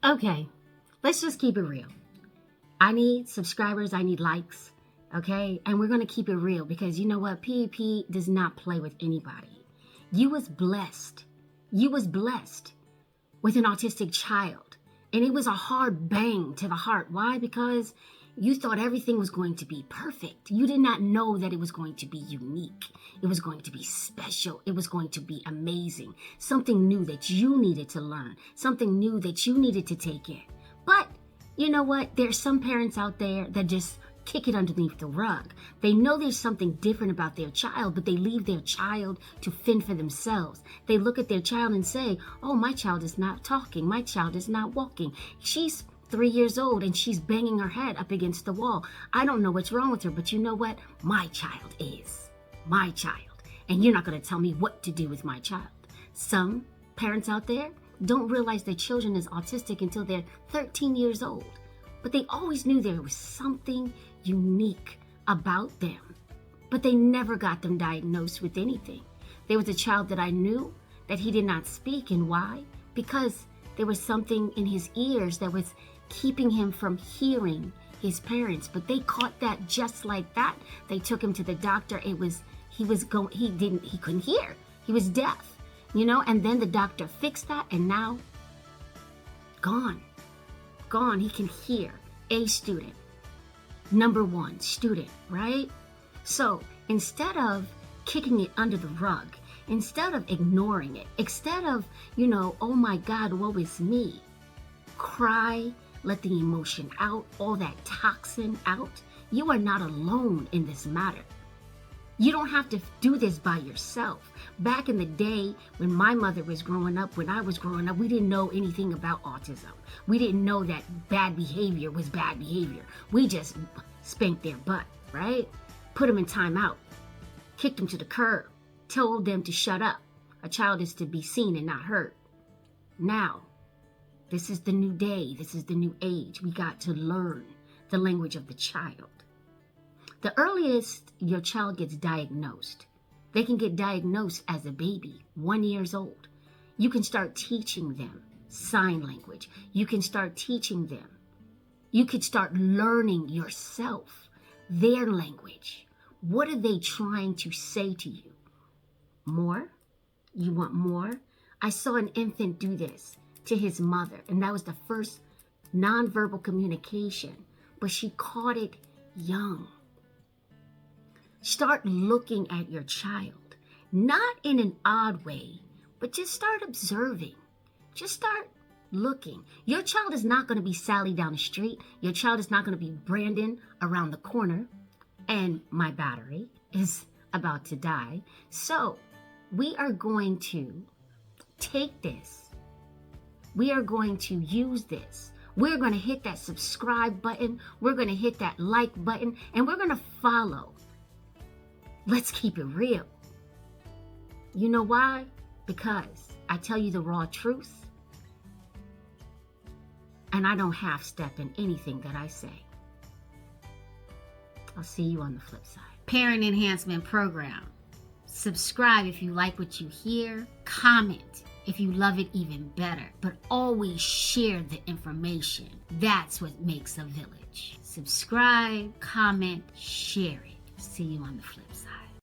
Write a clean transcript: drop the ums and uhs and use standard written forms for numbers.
Okay, let's just keep it real. I need subscribers, I need likes, okay? And we're going to keep it real because you know what? PEP does not play with anybody. You was blessed. You was blessed with an autistic child. And it was a hard bang to the heart. Why? Because you thought everything was going to be perfect. You did not know that it was going to be unique. It was going to be special. It was going to be amazing. Something new that you needed to learn. Something new that you needed to take in. But you know what? There's some parents out there that just kick it underneath the rug. They know there's something different about their child, but they leave their child to fend for themselves. They look at their child and say, oh, my child is not talking. My child is not walking. She's 3 years old and she's banging her head up against the wall. I don't know what's wrong with her, but you know what? My child is my child. And you're not going to tell me what to do with my child. Some parents out there don't realize their children is autistic until they're 13 years old. But they always knew there was something unique about them. But they never got them diagnosed with anything. There was a child that I knew that he did not speak. And why? Because there was something in his ears that was keeping him from hearing his parents. But they caught that just like that. They took him to the doctor. He couldn't hear. He was deaf. And then the doctor fixed that, and now, gone. He can hear. A student. Number one student, right? So instead of kicking it under the rug, instead of ignoring it, instead of, oh my God, woe is me, cry, let the emotion out, all that toxin out. You are not alone in this matter. You don't have to do this by yourself. Back in the day when my mother was growing up, when I was growing up, we didn't know anything about autism. We didn't know that bad behavior was bad behavior. We just spanked their butt, right? Put them in timeout, kicked them to the curb, told them to shut up. A child is to be seen and not heard. Now, this is the new day. This is the new age. We got to learn the language of the child. The earliest your child gets diagnosed, they can get diagnosed as a baby, 1 year old. You can start teaching them sign language. You can start teaching them. You can start learning yourself, their language. What are they trying to say to you? More? You want more? I saw an infant do this to his mother, and that was the first nonverbal communication, but she caught it young. Start looking at your child, not in an odd way, but just start observing. Just start looking. Your child is not going to be Sally down the street. Your child is not going to be Brandon around the corner. And my battery is about to die. So we are going to take this. We are going to use this. We're going to hit that subscribe button. We're going to hit that like button. And we're going to follow. Let's keep it real. You know why? Because I tell you the raw truth. And I don't half-step in anything that I say. I'll see you on the flip side. Parent Enhancement Program. Subscribe if you like what you hear. Comment if you love it even better. But always share the information. That's what makes a village. Subscribe, comment, share it. See you on the flip side.